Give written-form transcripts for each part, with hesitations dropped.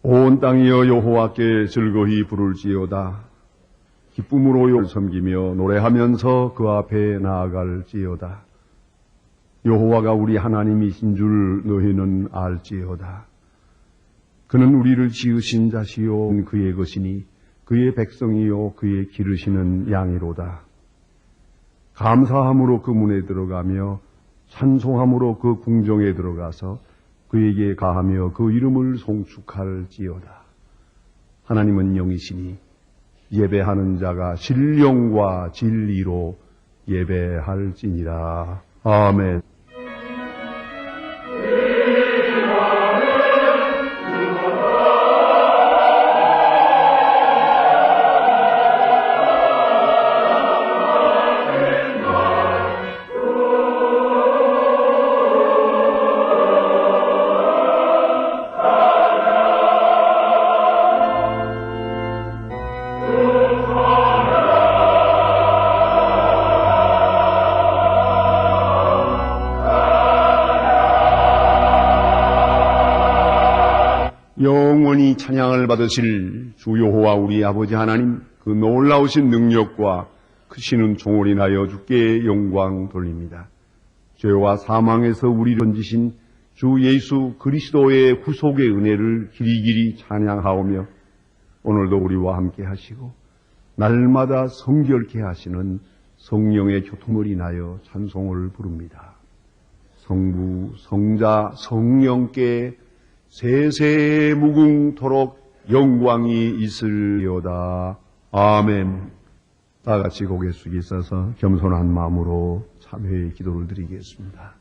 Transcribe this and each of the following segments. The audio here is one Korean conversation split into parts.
온 땅이여 여호와께 즐거이 부를지어다. 기쁨으로 섬기며 노래하면서 그 앞에 나아갈지어다. 여호와가 우리 하나님이신 줄 너희는 알지어다. 그는 우리를 지으신 자시요 그의 것이니 그의 백성이요 그의 기르시는 양이로다. 감사함으로 그 문에 들어가며 찬송함으로 그 궁정에 들어가서 그에게 가하며 그 이름을 송축할지어다. 하나님은 영이시니 예배하는 자가 신령과 진리로 예배할지니라. 아멘. 영원히 찬양을 받으실 주 여호와 우리 아버지 하나님, 그 놀라우신 능력과 크시는 종을 인하여 주께 영광 돌립니다. 죄와 사망에서 우리를 건지신 주 예수 그리스도의 구속의 은혜를 길이길이 찬양하오며 오늘도 우리와 함께 하시고 날마다 성결케 하시는 성령의 교통을 인하여 찬송을 부릅니다. 성부, 성자, 성령께 세세 무궁토록 영광이 있을리오다. 아멘. 다 같이 고개 숙이셔서 겸손한 마음으로 참회의 기도를 드리겠습니다.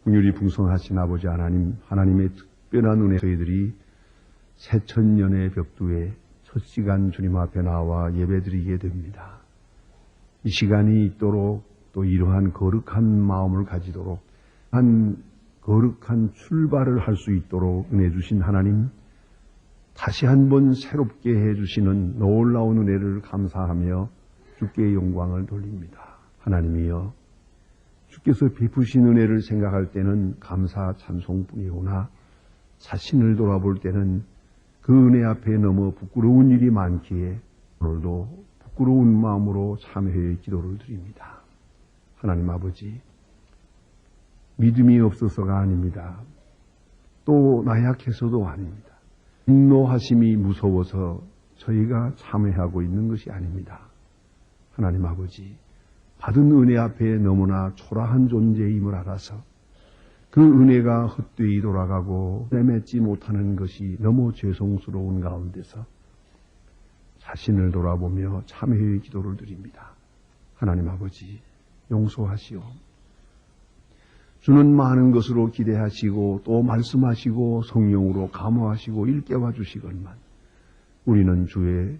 긍휼이 풍성하신 아버지 하나님, 하나님의 특별한 은혜, 저희들이 새천년의 벽두에 첫 시간 주님 앞에 나와 예배드리게 됩니다. 이 시간이 있도록 또 이러한 거룩한 마음을 가지도록 거룩한 출발을 할 수 있도록 은혜 주신 하나님, 다시 한번 새롭게 해주시는 놀라운 은혜를 감사하며 주께 영광을 돌립니다. 하나님이여, 주께서 베푸신 은혜를 생각할 때는 감사 찬송뿐이오나 자신을 돌아볼 때는 그 은혜 앞에 너무 부끄러운 일이 많기에 오늘도 부끄러운 마음으로 참회의 기도를 드립니다. 하나님 아버지, 믿음이 없어서가 아닙니다. 또 나약해서도 아닙니다. 인노하심이 무서워서 저희가 참회하고 있는 것이 아닙니다. 하나님 아버지, 받은 은혜 앞에 너무나 초라한 존재임을 알아서 그 은혜가 헛되이 돌아가고 내맺지 못하는 것이 너무 죄송스러운 가운데서 자신을 돌아보며 참회의 기도를 드립니다. 하나님 아버지, 용서하시오. 주는 많은 것으로 기대하시고 또 말씀하시고 성령으로 감화하시고 일깨워 주시건만 우리는 주의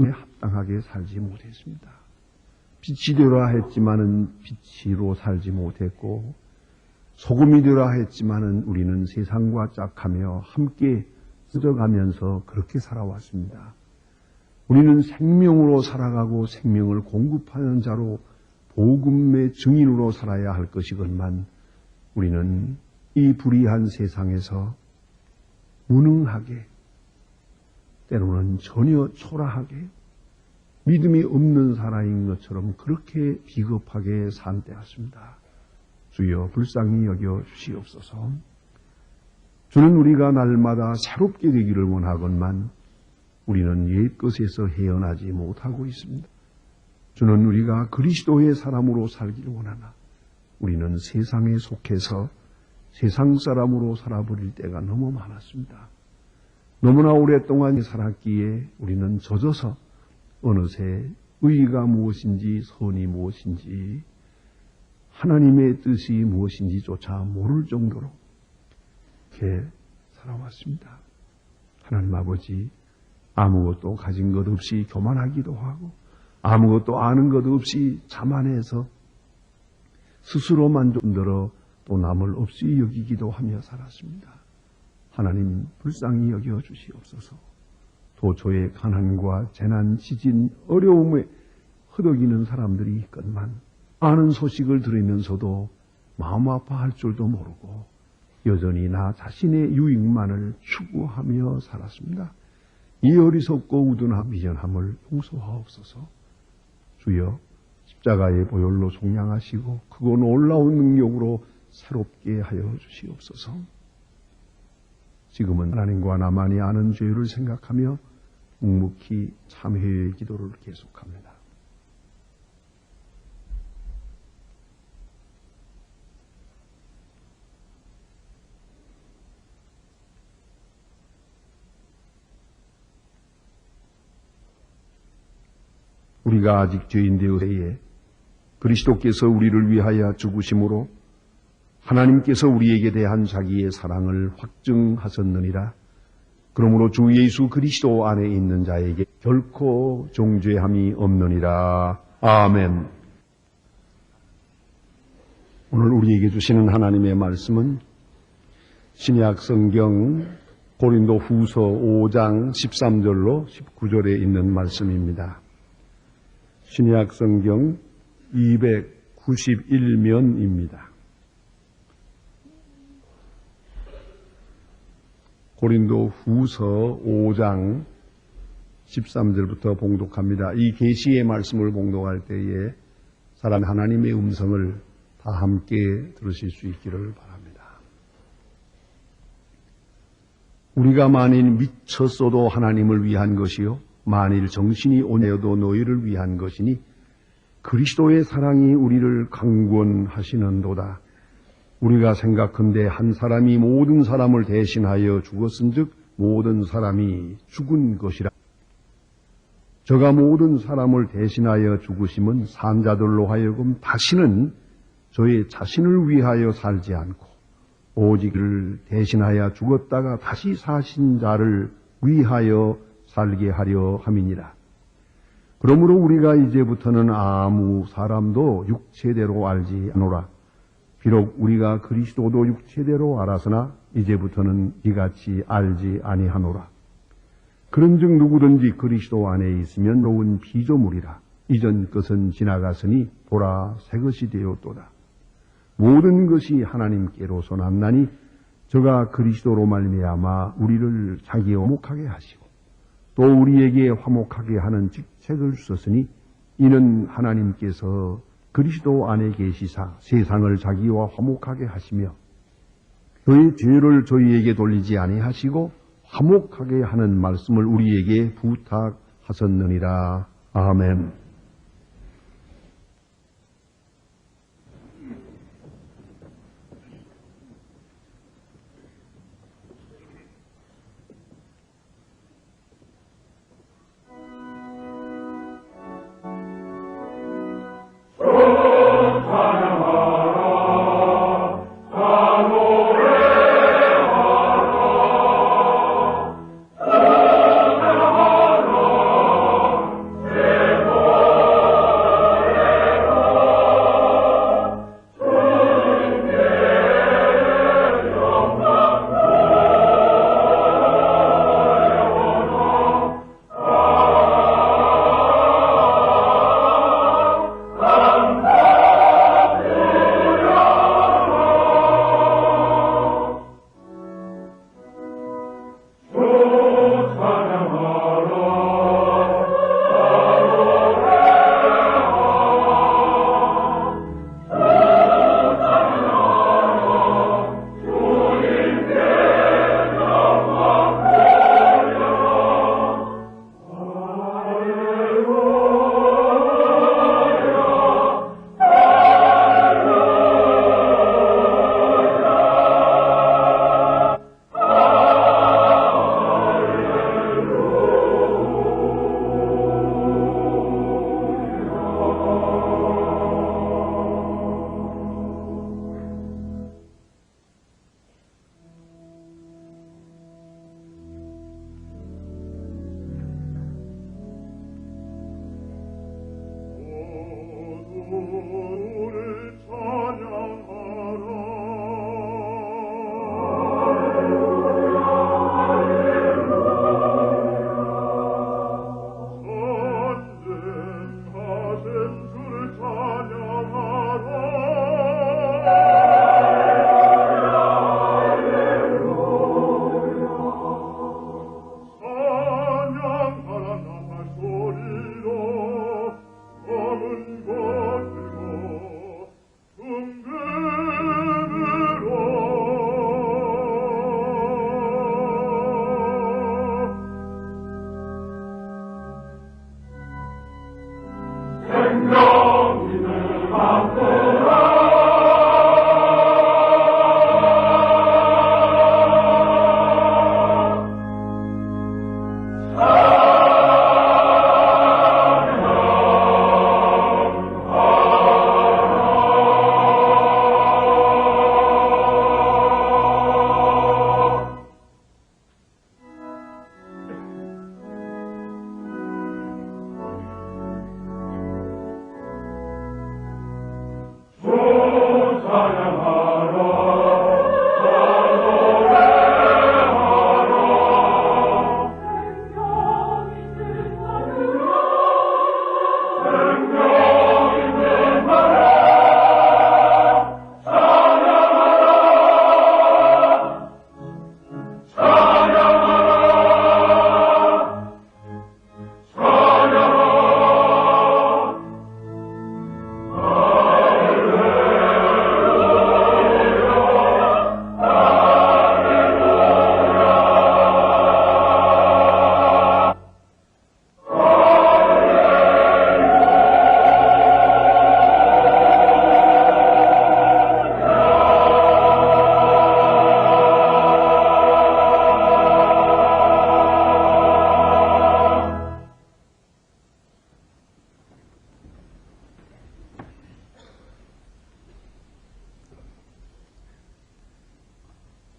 은혜에 합당하게 살지 못했습니다. 빛이 되라 했지만은 빛으로 살지 못했고 소금이 되라 했지만은 우리는 세상과 짝하며 함께 쓰져가면서 그렇게 살아왔습니다. 우리는 생명으로 살아가고 생명을 공급하는 자로 복음의 증인으로 살아야 할 것이건만 우리는 이 불의한 세상에서 무능하게, 때로는 전혀 초라하게, 믿음이 없는 사람인 것처럼 그렇게 비겁하게 산 때였습니다. 주여 불쌍히 여겨 주시옵소서. 주는 우리가 날마다 새롭게 되기를 원하건만 우리는 옛것에서 헤어나지 못하고 있습니다. 주는 우리가 그리스도의 사람으로 살기를 원하나 우리는 세상에 속해서 세상 사람으로 살아버릴 때가 너무 많았습니다. 너무나 오랫동안 살았기에 우리는 젖어서 어느새 의가 무엇인지 선이 무엇인지 하나님의 뜻이 무엇인지조차 모를 정도로 이렇게 살아왔습니다. 하나님 아버지, 아무것도 가진 것 없이 교만하기도 하고 아무것도 아는 것 없이 자만해서 스스로 만족들어 또 남을 없이 여기기도 하며 살았습니다. 하나님 불쌍히 여겨 주시옵소서. 도처에 가난과 재난, 지진, 어려움에 허덕이는 사람들이 있건만 아는 소식을 들으면서도 마음 아파할 줄도 모르고 여전히 나 자신의 유익만을 추구하며 살았습니다. 이 어리석고 우둔한 미련함을 용서하옵소서. 주여, 십자가의 보혈로 속량하시고 크고 놀라운 능력으로 새롭게 하여 주시옵소서. 지금은 하나님과 나만이 아는 죄를 생각하며 묵묵히 참회의 기도를 계속합니다. 우리가 아직 죄인 되었을 때 그리스도께서 우리를 위하여 죽으심으로 하나님께서 우리에게 대한 자기의 사랑을 확증하셨느니라. 그러므로 주 예수 그리스도 안에 있는 자에게 결코 정죄함이 없느니라. 아멘. 오늘 우리에게 주시는 하나님의 말씀은 신약 성경 고린도 후서 5장 13절로 19절에 있는 말씀입니다. 신약 성경 291면입니다. 고린도 후서 5장 13절부터 봉독합니다. 이 계시의 말씀을 봉독할 때에 사람 하나님의 음성을 다 함께 들으실 수 있기를 바랍니다. 우리가 만일 미쳤어도 하나님을 위한 것이요 만일 정신이 온여도 너희를 위한 것이니 그리스도의 사랑이 우리를 강권하시는도다. 우리가 생각컨대 한 사람이 모든 사람을 대신하여 죽었은즉 모든 사람이 죽은 것이라. 저가 모든 사람을 대신하여 죽으심은 산 자들로 하여금 다시는 저의 자신을 위하여 살지 않고 오직 그를 대신하여 죽었다가 다시 사신 자를 위하여 살게 하려 함이니라. 그러므로 우리가 이제부터는 아무 사람도 육체대로 알지 않노라. 비록 우리가 그리스도도 육체대로 알았으나 이제부터는 이같이 알지 아니하노라. 그런즉 누구든지 그리스도 안에 있으면 새로운 피조물이라. 이전 것은 지나갔으니 보라 새 것이 되었도다. 모든 것이 하나님께로서 났나니 저가 그리스도로 말미암아 우리를 자기와 화목하게 하시고 또 우리에게 화목하게 하는 직책을 주셨으니 이는 하나님께서 그리스도 안에 계시사 세상을 자기와 화목하게 하시며 저희 죄를 저희에게 돌리지 아니하시고 화목하게 하는 말씀을 우리에게 부탁하셨느니라. 아멘. Oh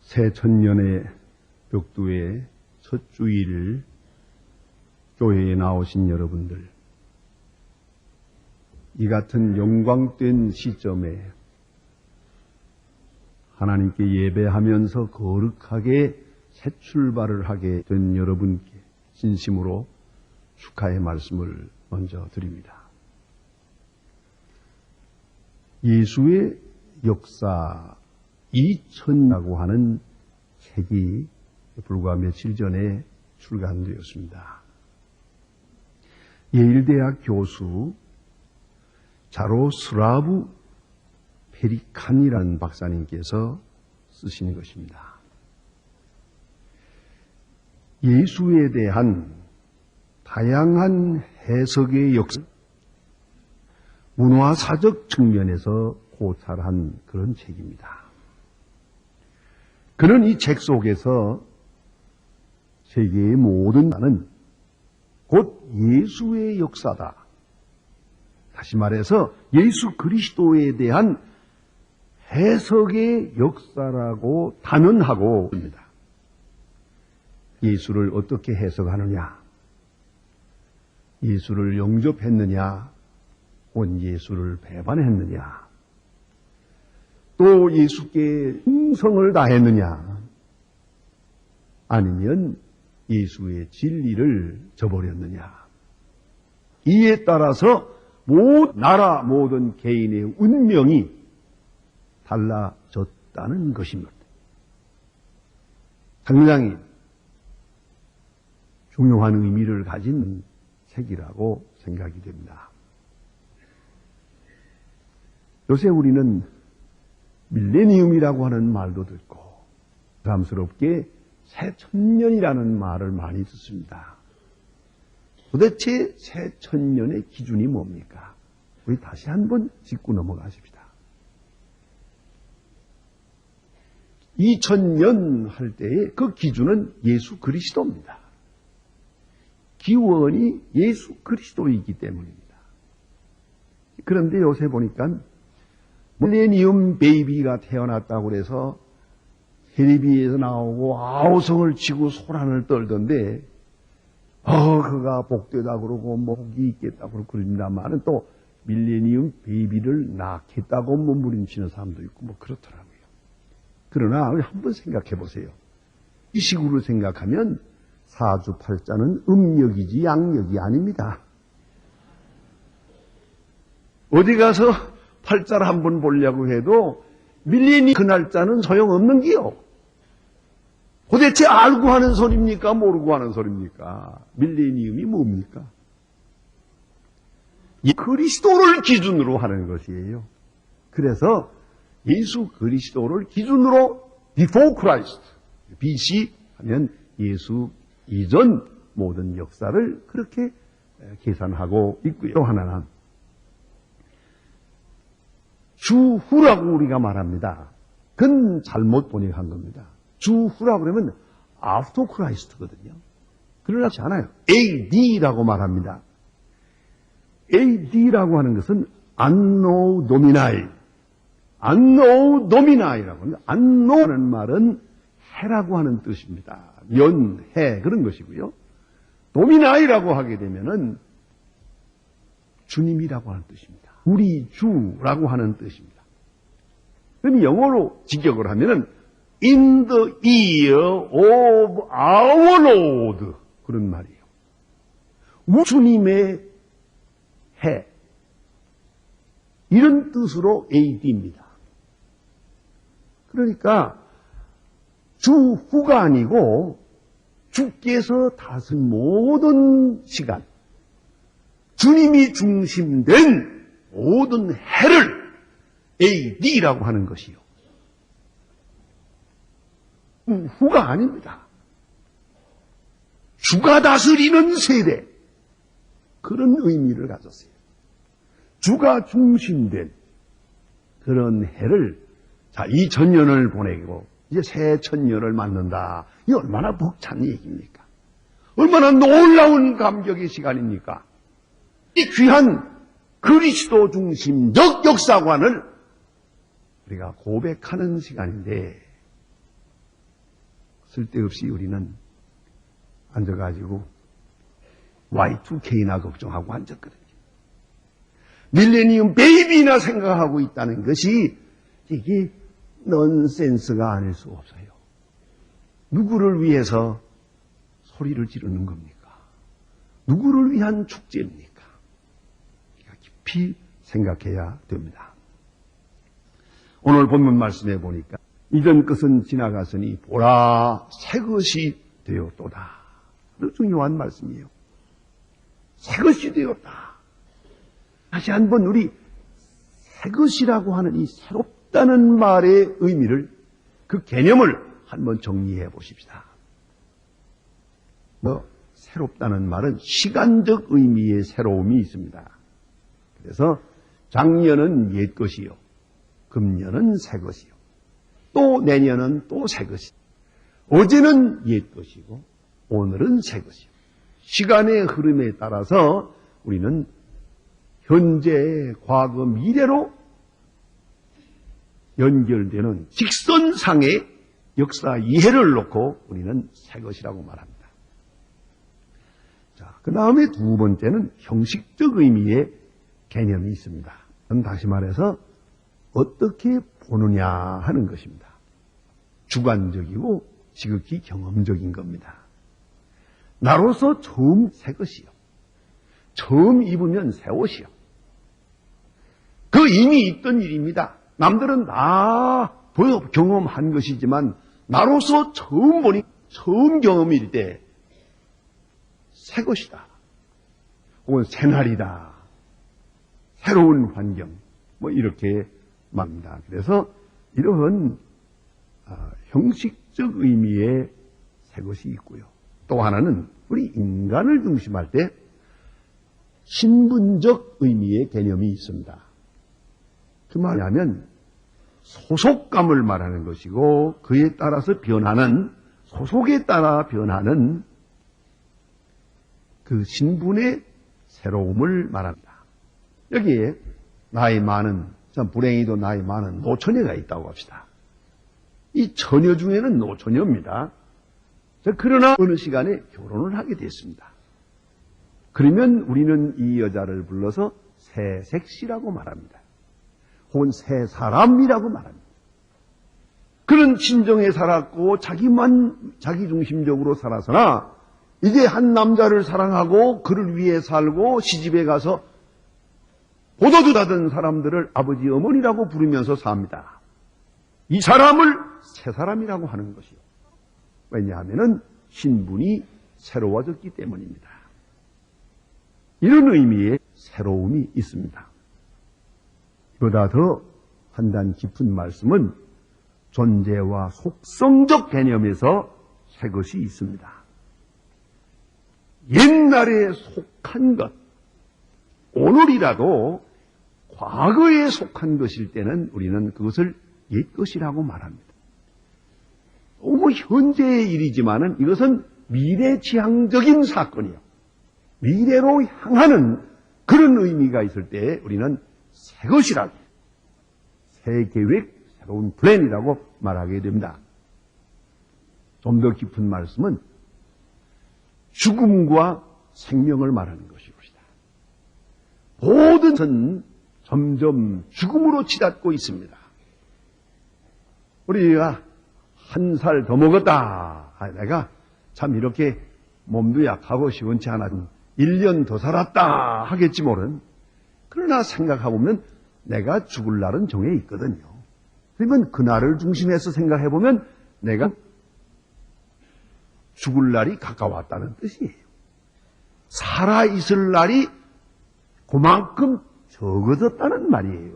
새천년의 벽두의 첫 주일 교회에 나오신 여러분들, 이 같은 영광된 시점에 하나님께 예배하면서 거룩하게 새 출발을 하게 된 여러분께 진심으로 축하의 말씀을 먼저 드립니다. 예수의 역사 2000이라고 하는 책이 불과 며칠 전에 출간되었습니다. 예일대학 교수 자로스라브 페리칸이라는 박사님께서 쓰신 것입니다. 예수에 대한 다양한 해석의 역사, 문화사적 측면에서 고찰한 그런 책입니다. 그는 이 책 속에서 세계의 모든 나는 곧 예수의 역사다. 다시 말해서 예수 그리스도에 대한 해석의 역사라고 단언하고 있습니다. 예수를 어떻게 해석하느냐? 예수를 영접했느냐? 혹은 예수를 배반했느냐? 또 예수께 충성을 다했느냐? 아니면 예수의 진리를 저버렸느냐? 이에 따라서 모든 나라, 모든 개인의 운명이 달라졌다는 것입니다. 상당히 중요한 의미를 가진 책이라고 생각이 됩니다. 요새 우리는 밀레니움이라고 하는 말도 듣고 부담스럽게 새천년이라는 말을 많이 듣습니다. 도대체 새천년의 기준이 뭡니까? 우리 다시 한번 짚고 넘어가십시다. 2000년 할 때의 그 기준은 예수 그리스도입니다. 기원이 예수 그리스도이기 때문입니다. 그런데 요새 보니까 밀레니엄 베이비가 태어났다고 그래서 텔레비에서 나오고 아우성을 치고 소란을 떨던데 그가 복되다 그러고 복이 있겠다고 그러고 그럽니다만은 또 밀레니엄 베이비를 낳겠다고 몸부림치는 사람도 있고 뭐 그렇더라고요. 그러나 한번 생각해 보세요. 이 식으로 생각하면 사주팔자는 음력이지 양력이 아닙니다. 어디 가서 팔자를 한번 보려고 해도 밀레니엄 그 날짜는 소용없는 기요. 도대체 알고 하는 소리입니까? 모르고 하는 소리입니까? 밀레니엄이 뭡니까? 그리스도를 기준으로 하는 것이에요. 그래서 예수 그리스도를 기준으로 before Christ, BC 하면 예수 이전 모든 역사를 그렇게 계산하고 있고요. 또 하나는 주후라고 우리가 말합니다. 그건 잘못 번역한 겁니다. 주후라고 그러면 after Christ거든요. 그러지 않아요. AD라고 말합니다. AD라고 하는 것은 Anno Domini, Anno Domini라고 합니다. Anno라는 말은 해라고 하는 뜻입니다. 년, 해 그런 것이고요. Domini라고 하게 되면은 주님이라고 하는 뜻입니다. 우리 주라고 하는 뜻입니다. 그럼 영어로 직역을 하면은 In the year of our Lord 그런 말이에요. 우리 주님의 해 이런 뜻으로 AD입니다. 그러니까 주후가 아니고 주께서 다스린 모든 시간, 주님이 중심된 모든 해를 AD라고 하는 것이요. 후가 아닙니다. 주가 다스리는 세대, 그런 의미를 가졌어요. 주가 중심된 그런 해를, 자, 2000년을 보내고 이제 새 천년을 맞는다. 이 얼마나 벅찬 얘기입니까? 얼마나 놀라운 감격의 시간입니까? 이 귀한 그리스도 중심적 역사관을 우리가 고백하는 시간인데, 쓸데없이 우리는 앉아가지고 Y2K나 걱정하고 앉았거든요. 밀레니엄 베이비나 생각하고 있다는 것이 이게 넌센스가 아닐 수 없어요. 누구를 위해서 소리를 지르는 겁니까? 누구를 위한 축제입니까? 깊이 생각해야 됩니다. 오늘 본문 말씀해 보니까 이전 것은 지나갔으니 보라 새 것이 되었도다. 아주 중요한 말씀이에요. 새 것이 되었다. 다시 한번 우리 새 것이라고 하는 이 새롭다는 말의 의미를, 그 개념을 한번 정리해 보십시다. 새롭다는 말은 시간적 의미의 새로움이 있습니다. 그래서 작년은 옛 것이요, 금년은 새 것이요, 또 내년은 또 새 것이요, 어제는 옛 것이고 오늘은 새 것이요. 시간의 흐름에 따라서 우리는 현재, 과거, 미래로 연결되는 직선상의 역사 이해를 놓고 우리는 새 것이라고 말합니다. 자, 그 다음에 두 번째는 형식적 의미의 개념이 있습니다. 그건 다시 말해서 어떻게 보느냐 하는 것입니다. 주관적이고 지극히 경험적인 겁니다. 나로서 처음 새 것이요, 처음 입으면 새 옷이요, 그 이미 있던 일입니다. 남들은 다 경험한 것이지만 나로서 처음 보니, 처음 경험일 때 새 것이다, 혹은 새날이다, 새로운 환경, 이렇게 말합니다. 그래서 이런 형식적 의미의 새 것이 있고요. 또 하나는 우리 인간을 중심할 때 신분적 의미의 개념이 있습니다. 그 말하면 소속감을 말하는 것이고, 그에 따라서 변하는, 소속에 따라 변하는 그 신분의 새로움을 말합니다. 여기에 나이 많은, 참 불행히도 나이 많은 노처녀가 있다고 합시다. 이 처녀 중에는 노처녀입니다. 그러나 어느 시간에 결혼을 하게 됐습니다. 그러면 우리는 이 여자를 불러서 새 색시라고 말합니다. 혹은 새 사람이라고 말합니다. 그런 친정에 살았고 자기 중심적으로 살아서나 이제 한 남자를 사랑하고 그를 위해 살고 시집에 가서 보도주다던 사람들을 아버지 어머니라고 부르면서 삽니다. 이 사람을 새 사람이라고 하는 것이요. 왜냐하면 신분이 새로워졌기 때문입니다. 이런 의미의 새로움이 있습니다. 보다 더 판단 깊은 말씀은 존재와 속성적 개념에서 새 것이 있습니다. 옛날에 속한 것, 오늘이라도 과거에 속한 것일 때는 우리는 그것을 옛 것이라고 말합니다. 현재의 일이지만은 이것은 미래지향적인 사건이요, 미래로 향하는 그런 의미가 있을 때 우리는 새 것이라고, 새 계획, 새로운 플랜이라고 말하게 됩니다. 좀 더 깊은 말씀은 죽음과 생명을 말하는 것입니다. 모든 것은 점점 죽음으로 치닫고 있습니다. 우리가 한 살 더 먹었다, 내가 참 이렇게 몸도 약하고 시원치 않아도 1년 더 살았다 하겠지 모른, 그러나 생각해보면 내가 죽을 날은 정해 있거든요. 그러면 그날을 중심해서 생각해보면 내가 죽을 날이 가까웠다는 뜻이에요. 살아있을 날이 그만큼 적어졌다는 말이에요.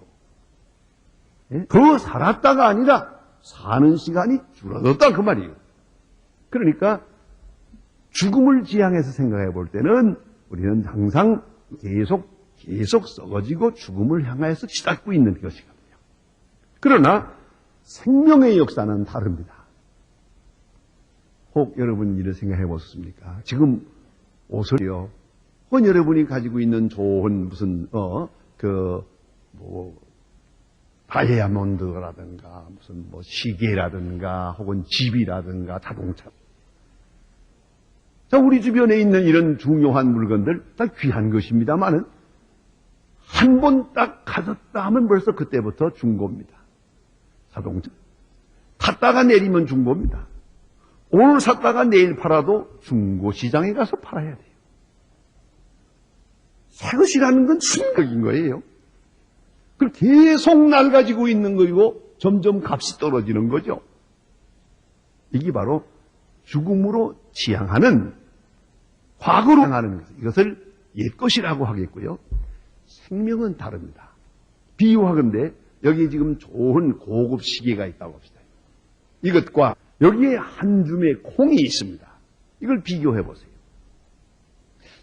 더 살았다가 아니라 사는 시간이 줄어들었다 그 말이에요. 그러니까 죽음을 지향해서 생각해 볼 때는 우리는 항상 계속 썩어지고 죽음을 향해서 치닫고 있는 것이거든요. 그러나 생명의 역사는 다릅니다. 혹 여러분 이런 생각해 보셨습니까? 지금 옷을요, 혹은 여러분이 가지고 있는 좋은 무슨 다이아몬드라든가 무슨 뭐 시계라든가 혹은 집이라든가 자동차. 자, 우리 주변에 있는 이런 중요한 물건들 다 귀한 것입니다만은 한 번 딱 가졌다 하면 벌써 그때부터 중고입니다. 자동차. 탔다가 내리면 중고입니다. 오늘 샀다가 내일 팔아도 중고 시장에 가서 팔아야 돼요. 새 것이라는 건 순격인 거예요. 그걸 계속 낡아지고 있는 거이고 점점 값이 떨어지는 거죠. 이게 바로 죽음으로 지향하는, 과거로 향하는 것. 이것을 옛것이라고 하겠고요. 생명은 다릅니다. 비유하건대 여기 지금 좋은 고급 시계가 있다고 합시다. 이것과 여기에 한 줌의 콩이 있습니다. 이걸 비교해 보세요.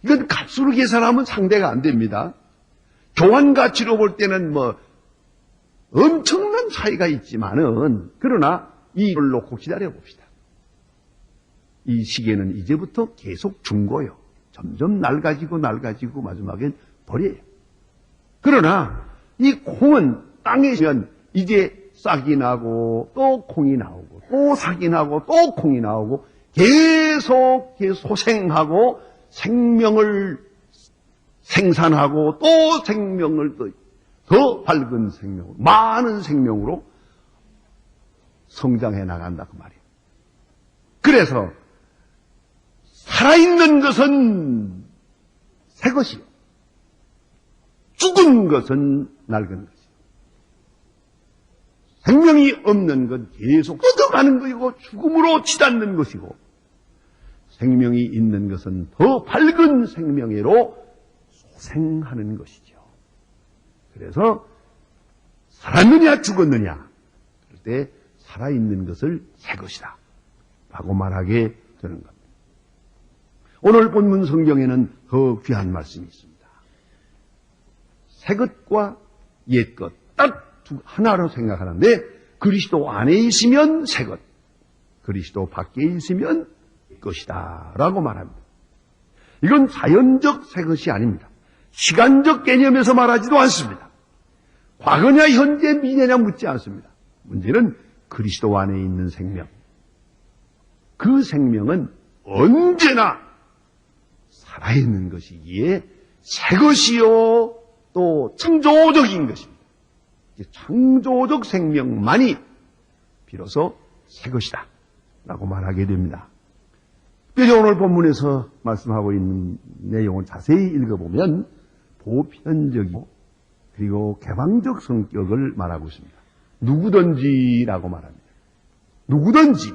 이건 값으로 계산하면 상대가 안 됩니다. 교환 가치로 볼 때는 뭐 엄청난 차이가 있지만은, 그러나 이걸 놓고 기다려 봅시다. 이 시계는 이제부터 계속 중고요. 점점 낡아지고 마지막엔 버려요. 그러나 이 콩은 땅에 있으면 이제 싹이 나고 또 콩이 나오고 또 싹이 나고 또 콩이 나오고 계속 소생하고 생명을 생산하고 또 생명을 더 밝은 생명으로, 많은 생명으로 성장해 나간다 그 말이에요. 그래서 살아있는 것은 새 것이요, 죽은 것은 낡은 것이요. 생명이 없는 건 계속 뻗어가는 것이고 죽음으로 치닫는 것이고, 생명이 있는 것은 더 밝은 생명으로 소생하는 것이죠. 그래서 살았느냐 죽었느냐 그럴 때 살아있는 것을 새 것이다 라고 말하게 되는 겁니다. 오늘 본문 성경에는 더 귀한 말씀이 있습니다. 새 것과 옛 것 딱 하나로 생각하는데, 그리스도 안에 있으면 새 것, 그리스도 밖에 있으면 옛 것이다 라고 말합니다. 이건 자연적 새 것이 아닙니다. 시간적 개념에서 말하지도 않습니다. 과거냐 현재 미래냐 묻지 않습니다. 문제는 그리스도 안에 있는 생명, 그 생명은 언제나 살아있는 것이기에 새 것이요 또 창조적인 것입니다. 창조적 생명만이 비로소 새 것이다 라고 말하게 됩니다. 그래서 오늘 본문에서 말씀하고 있는 내용을 자세히 읽어보면 보편적이고 그리고 개방적 성격을 말하고 있습니다. 누구든지라고 말합니다. 누구든지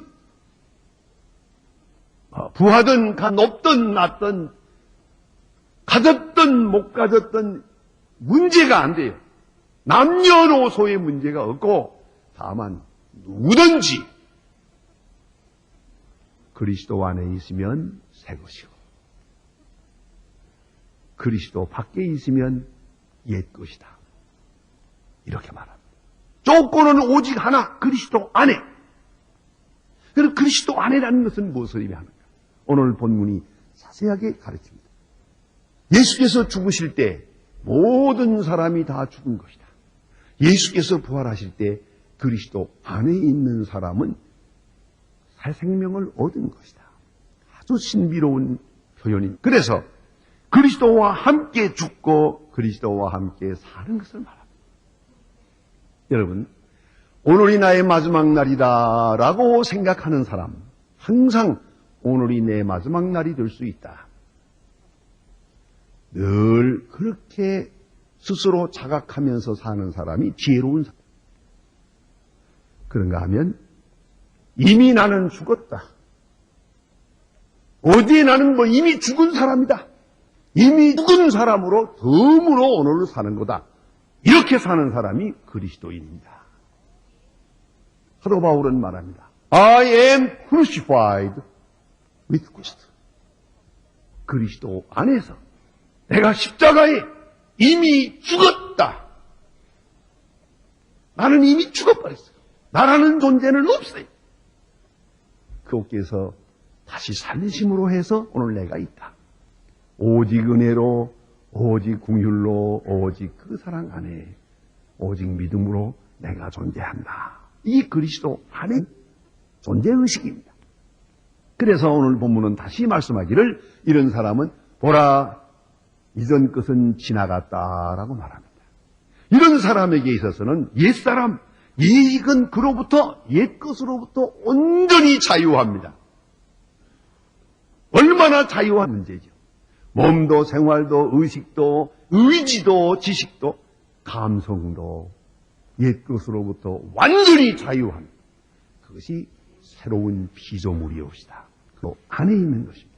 부하든 높든 낮든 가졌든 못 가졌든 문제가 안 돼요. 남녀노소의 문제가 없고, 다만 누구든지 그리스도 안에 있으면 새 것이고 그리스도 밖에 있으면 옛 것이다 이렇게 말합니다. 조건은 오직 하나, 그리스도 안에. 그럼 그리스도 안에라는 것은 무엇을 의미하는가? 오늘 본문이 자세하게 가르칩니다. 예수께서 죽으실 때 모든 사람이 다 죽은 것이다. 예수께서 부활하실 때 그리스도 안에 있는 사람은 새 생명을 얻은 것이다. 아주 신비로운 표현입니다. 그래서 그리스도와 함께 죽고 그리스도와 함께 사는 것을 말합니다. 여러분, 오늘이 나의 마지막 날이다라고 생각하는 사람, 항상 오늘이 내 마지막 날이 될 수 있다. 늘 그렇게 스스로 자각하면서 사는 사람이 지혜로운 사람. 그런가 하면 이미 나는 죽었다. 어디에 나는 이미 죽은 사람이다. 이미 죽은 사람으로 덤으로 오늘을 사는 거다. 이렇게 사는 사람이 그리스도인입니다. 사도 바울은 말합니다. I am crucified with Christ. 그리스도 안에서 내가 십자가에 이미 죽었다. 나는 이미 죽어버렸어요. 나라는 존재는 없어요. 그분께서 다시 살리심으로 해서 오늘 내가 있다. 오직 은혜로, 오직 긍휼로, 오직 그 사랑 안에, 오직 믿음으로 내가 존재한다. 이 그리스도 안에 존재의식입니다. 그래서 오늘 본문은 다시 말씀하기를 이런 사람은 보라 이전 것은 지나갔다라고 말합니다. 이런 사람에게 있어서는 옛사람, 이익은 그로부터 옛것으로부터 온전히 자유합니다. 얼마나 자유한 문제죠. 몸도 생활도 의식도 의지도 지식도 감성도 옛것으로부터 완전히 자유합니다. 그것이 새로운 피조물이옵시다. 그 안에 있는 것입니다.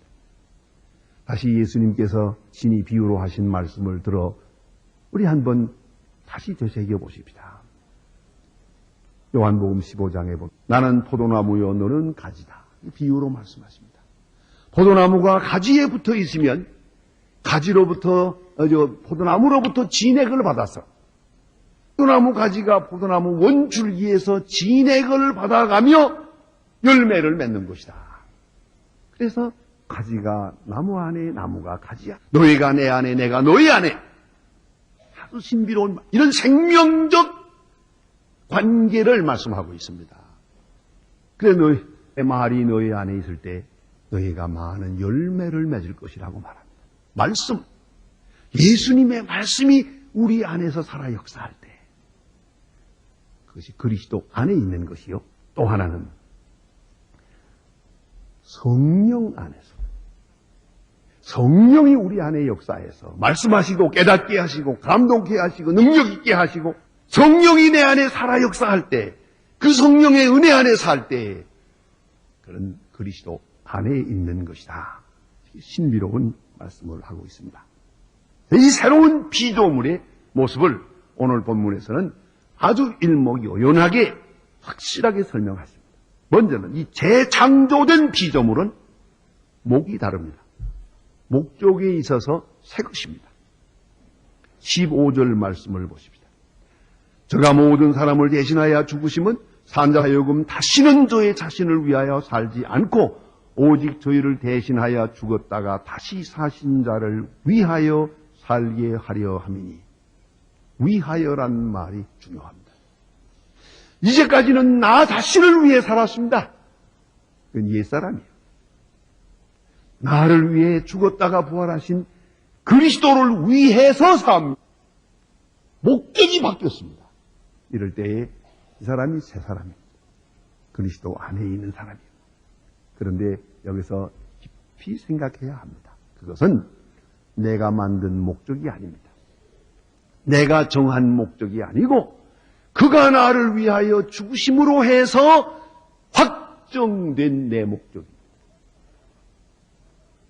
다시 예수님께서 신이 비유로 하신 말씀을 들어 우리 한번 다시 되새겨 보십시다. 요한복음 15장에 보면 나는 포도나무요 너는 가지다. 비유로 말씀하십니다. 포도나무가 가지에 붙어 있으면 포도나무로부터 진액을 받아서 포도나무 가지가 포도나무 원줄기에서 진액을 받아가며 열매를 맺는 것이다. 그래서 가지가 나무 안에 나무가 가지야. 너희가 내 안에 내가 너희 안에. 아주 신비로운 이런 생명적 관계를 말씀하고 있습니다. 그래 너희 말이 너희 안에 있을 때 너희가 많은 열매를 맺을 것이라고 말합니다. 말씀, 예수님의 말씀이 우리 안에서 살아 역사할 때 그것이 그리스도 안에 있는 것이요. 또 하나는 성령 안에서 성령이 우리 안에 역사해서 말씀하시고 깨닫게 하시고 감동케 하시고 능력 있게 하시고 성령이 내 안에 살아 역사할 때 그 성령의 은혜 안에 살 때 그런 그리스도 안에 있는 것이다. 신비로운 말씀을 하고 있습니다. 이 새로운 피조물의 모습을 오늘 본문에서는 아주 일목요연하게 확실하게 설명하십니다. 먼저는 이 재창조된 피조물은 목이 다릅니다. 목적에 있어서 새 것입니다. 15절 말씀을 보십시다. 저가 모든 사람을 대신하여 죽으심은 산자하여금 다시는 저의 자신을 위하여 살지 않고 오직 저희를 대신하여 죽었다가 다시 사신 자를 위하여 살게 하려 함이니 위하여란 말이 중요합니다. 이제까지는 나 자신을 위해 살았습니다. 그건 옛사람이에요. 나를 위해 죽었다가 부활하신 그리스도를 위해서 삽니다. 목적이 바뀌었습니다. 이럴 때에 이 사람이 새 사람입니다. 그리스도 안에 있는 사람이에요. 그런데 여기서 깊이 생각해야 합니다. 그것은 내가 만든 목적이 아닙니다. 내가 정한 목적이 아니고 그가 나를 위하여 죽으심으로 해서 확정된 내 목적입니다.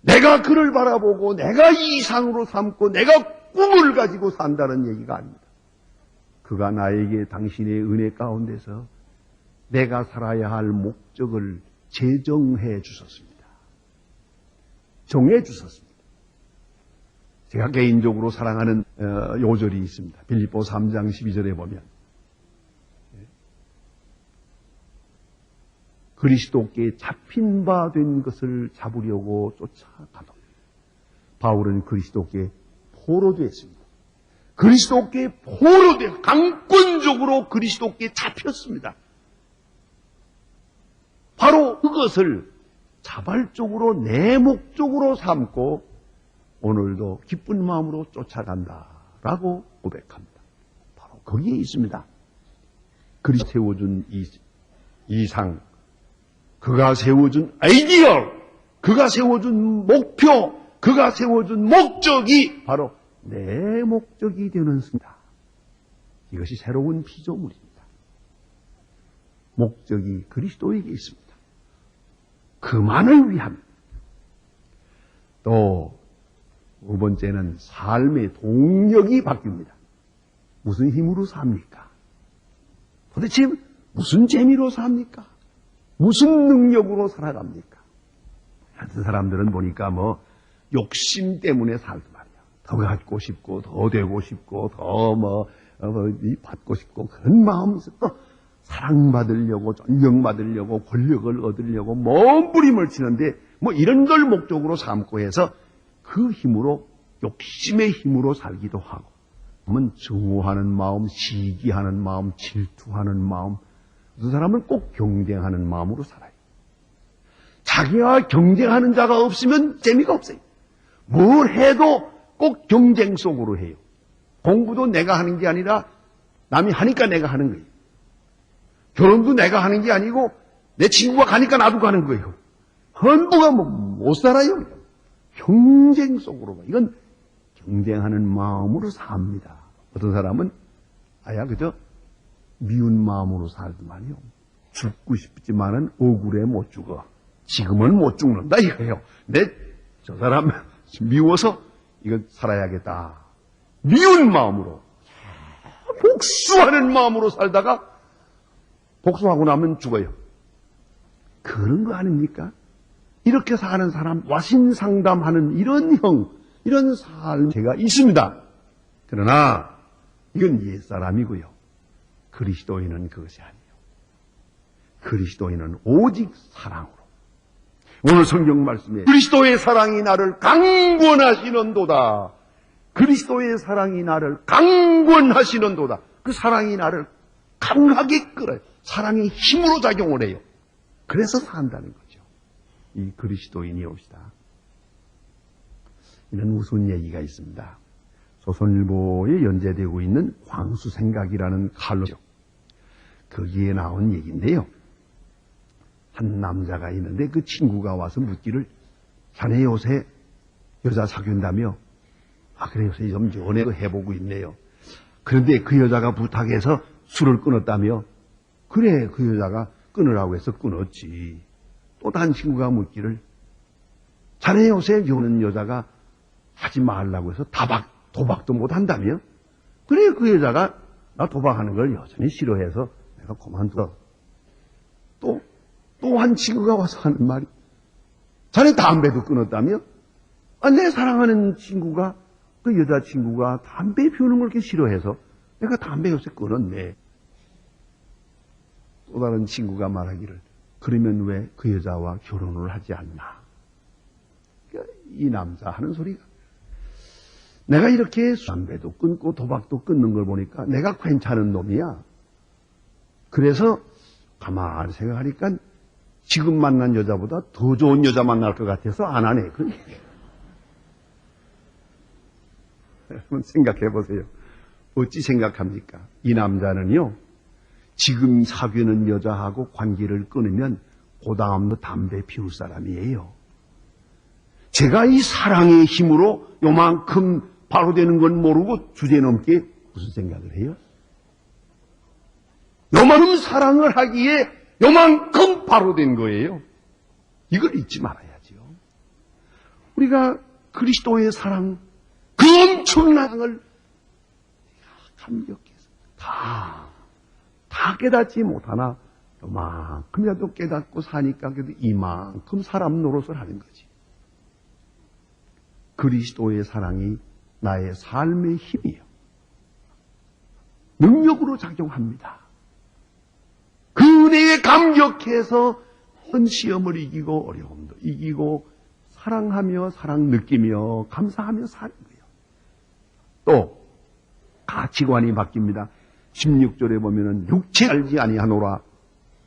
내가 그를 바라보고 내가 이 이상으로 삼고 내가 꿈을 가지고 산다는 얘기가 아닙니다. 그가 나에게 당신의 은혜 가운데서 내가 살아야 할 목적을 제정해 주셨습니다. 정해 주셨습니다. 제가 개인적으로 사랑하는 요절이 있습니다. 빌립보 3장 12절에 보면 그리스도께 잡힌 바 된 것을 잡으려고 쫓아가도 바울은 그리스도께 포로되었습니다. 그리스도께 포로되 강권적으로 그리스도께 잡혔습니다. 바로 그것을 자발적으로 내 목적으로 삼고 오늘도 기쁜 마음으로 쫓아간다라고 고백합니다. 바로 거기에 있습니다. 그리스도 세워준 이상, 그가 세워준 아이디어, 그가 세워준 목표, 그가 세워준 목적이 바로 내 목적이 되는 순간. 이것이 새로운 피조물입니다. 목적이 그리스도에게 있습니다. 그만을 위함. 또 두 번째는 삶의 동력이 바뀝니다. 무슨 힘으로 삽니까? 도대체 무슨 재미로 삽니까? 무슨 능력으로 살아갑니까? 같은 사람들은 보니까 욕심 때문에 살단 말이야. 더 갖고 싶고, 더 되고 싶고, 더 받고 싶고, 그런 마음이 있어. 또 사랑받으려고, 존경받으려고, 권력을 얻으려고, 몸부림을 치는데, 이런 걸 목적으로 삼고 해서 그 힘으로, 욕심의 힘으로 살기도 하고, 증오하는 마음, 시기하는 마음, 질투하는 마음, 어떤 사람은 꼭 경쟁하는 마음으로 살아요. 자기와 경쟁하는 자가 없으면 재미가 없어요. 뭘 해도 꼭 경쟁 속으로 해요. 공부도 내가 하는 게 아니라 남이 하니까 내가 하는 거예요. 결혼도 내가 하는 게 아니고 내 친구가 가니까 나도 가는 거예요. 헌부가 못 살아요. 경쟁 속으로. 이건 경쟁하는 마음으로 삽니다. 어떤 사람은 그저 미운 마음으로 살더만요. 죽고 싶지만은 억울해 못 죽어. 지금은 못 죽는다 이거예요. 저 사람 미워서 이건 살아야겠다. 미운 마음으로, 복수하는 마음으로 살다가 복수하고 나면 죽어요. 그런 거 아닙니까? 이렇게 사는 사람, 와신상담하는 이런 삶 제가 있습니다. 그러나 이건 옛사람이고요. 그리스도인은 그것이 아니에요. 그리스도인은 오직 사랑으로. 오늘 성경 말씀에 그리스도의 사랑이 나를 강권하시는도다. 그리스도의 사랑이 나를 강권하시는도다. 그 사랑이 나를 강하게 끌어요. 사랑의 힘으로 작용을 해요. 그래서 산다는 거죠. 이 그리스도인이 옵시다. 이런 우스운 얘기가 있습니다. 조선일보에 연재되고 있는 광수생각이라는 칼럼이죠. 거기에 나온 얘기인데요. 한 남자가 있는데 그 친구가 와서 묻기를 자네 요새 여자 사귄다며? 그래 요새 좀 연애 해보고 있네요. 그런데 그 여자가 부탁해서 술을 끊었다며? 그래 그 여자가 끊으라고 해서 끊었지. 또 다른 친구가 묻기를 자네 요새 여는 여자가 하지 말라고 해서 도박도 못한다며? 그래 그 여자가 나 도박하는 걸 여전히 싫어해서 내가 그만둬. 또 한 친구가 와서 하는 말이 자네 담배도 끊었다며? 내 사랑하는 친구가 그 여자친구가 담배 피우는 걸 그렇게 싫어해서 내가 담배 요새 끊었네. 또 다른 친구가 말하기를 그러면 왜 그 여자와 결혼을 하지 않나? 이 남자 하는 소리가 내가 이렇게 담배도 끊고 도박도 끊는 걸 보니까 내가 괜찮은 놈이야. 그래서 가만히 생각하니까 지금 만난 여자보다 더 좋은 여자 만날 것 같아서 안 하네. 여러분 생각해 보세요. 어찌 생각합니까? 이 남자는요. 지금 사귀는 여자하고 관계를 끊으면 그 다음도 담배 피울 사람이에요. 제가 이 사랑의 힘으로 요만큼 바로 되는 건 모르고 주제넘게 무슨 생각을 해요? 요만큼 사랑을 하기에 요만큼 바로 된 거예요. 이걸 잊지 말아야죠. 우리가 그리스도의 사랑, 그 엄청난 사랑을 감격해서 다 깨닫지 못하나 요만큼이라도 깨닫고 사니까 그래도 이만큼 사람 노릇을 하는 거지. 그리스도의 사랑이 나의 삶의 힘이에요. 능력으로 작용합니다. 그 은혜에 감격해서 현 시험을 이기고 어려움도 이기고 사랑하며 사랑 느끼며 감사하며 사는 거예요. 또 가치관이 바뀝니다. 16절에 보면은 육체 알지 아니하노라.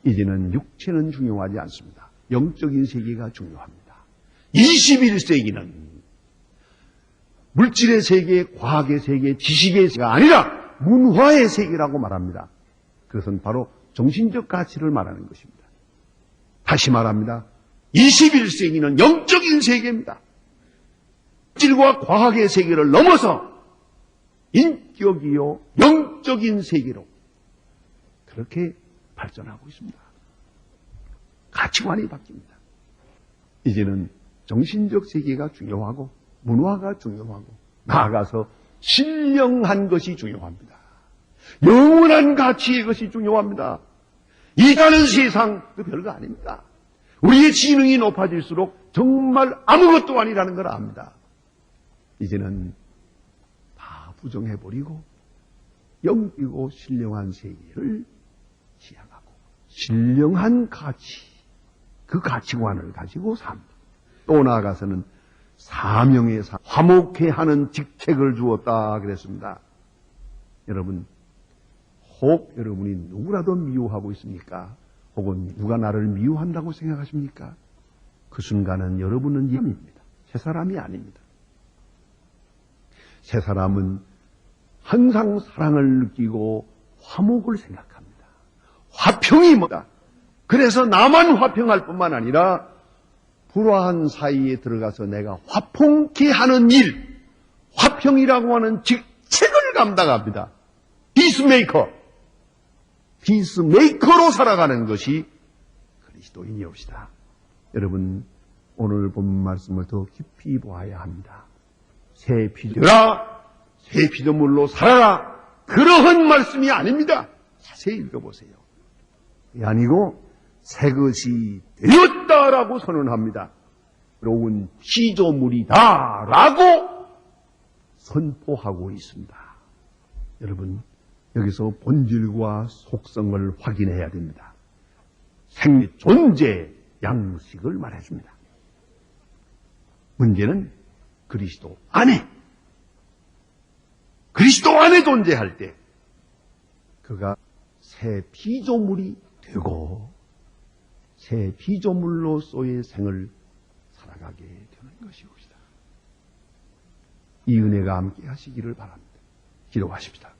이제는 육체는 중요하지 않습니다. 영적인 세계가 중요합니다. 21세기는 물질의 세계, 과학의 세계, 지식의 세계가 아니라 문화의 세계라고 말합니다. 그것은 바로 정신적 가치를 말하는 것입니다. 다시 말합니다. 21세기는 영적인 세계입니다. 물질과 과학의 세계를 넘어서 인격이요 영적인 세계로 그렇게 발전하고 있습니다. 가치관이 바뀝니다. 이제는 정신적 세계가 중요하고 문화가 중요하고 나아가서 신령한 것이 중요합니다. 영원한 가치의 것이 중요합니다. 이 사는 세상도 별거 아닙니다. 우리의 지능이 높아질수록 정말 아무것도 아니라는 걸 압니다. 이제는 다 부정해버리고 영이고 신령한 세계를 지향하고 신령한 가치, 그 가치관을 가지고 삽니다. 또 나아가서는 사명의 화목해 하는 직책을 주었다 그랬습니다. 여러분, 혹 여러분이 누구라도 미워하고 있습니까? 혹은 누가 나를 미워한다고 생각하십니까? 그 순간은 여러분은 사람입니다. 새 사람이 아닙니다. 새 사람은 항상 사랑을 느끼고 화목을 생각합니다. 화평이 뭐다. 그래서 나만 화평할 뿐만 아니라 불화한 사이에 들어가서 내가 화평케 하는 일, 화평이라고 하는 직책을 감당합니다. 피스메이커로 살아가는 것이 그리스도인이옵시다. 여러분, 오늘 본 말씀을 더 깊이 보아야 합니다. 새 피조라, 새 피조물로 살아라. 그러한 말씀이 아닙니다. 자세히 읽어보세요. 그게 아니고 새 것이 되었다라고 선언합니다. 새로운 피조물이다라고 선포하고 있습니다. 여러분, 여기서 본질과 속성을 확인해야 됩니다. 생리 존재 양식을 말해줍니다. 문제는 그리스도 안에 존재할 때 그가 새 피조물이 되고 새 피조물로서의 생을 살아가게 되는 것이옵시다. 이 은혜가 함께 하시기를 바랍니다. 기도하십시다.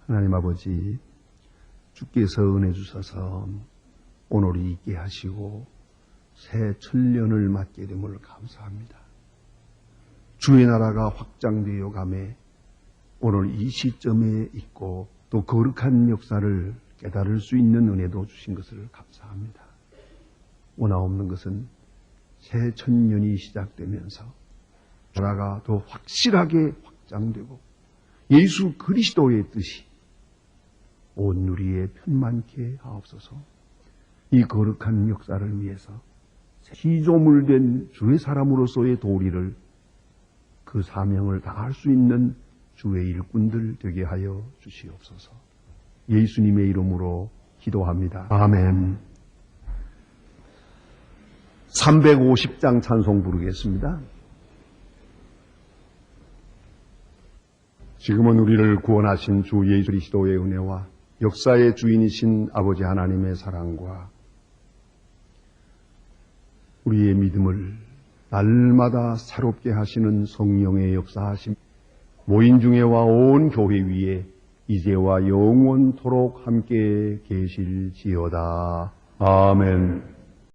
하나님 아버지, 주께서 은혜 주셔서 오늘이 있게 하시고 새 천년을 맞게 됨을 감사합니다. 주의 나라가 확장되어 가매 오늘 이 시점에 있고 또 거룩한 역사를 깨달을 수 있는 은혜도 주신 것을 감사합니다. 원하옵는 것은 새 천년이 시작되면서 나라가 더 확실하게 확장되고 예수 그리스도의 뜻이 온 누리에 편만케 하옵소서. 이 거룩한 역사를 위해서 피조물된 주의 사람으로서의 도리를 그 사명을 다할 수 있는 주의 일꾼들 되게 하여 주시옵소서. 예수님의 이름으로 기도합니다. 아멘. 350장 찬송 부르겠습니다. 지금은 우리를 구원하신 주 예수 그리스도의 은혜와 역사의 주인이신 아버지 하나님의 사랑과 우리의 믿음을 날마다 새롭게 하시는 성령의 역사하심, 모인 중에와 온 교회 위에 이제와 영원토록 함께 계실지어다. 아멘.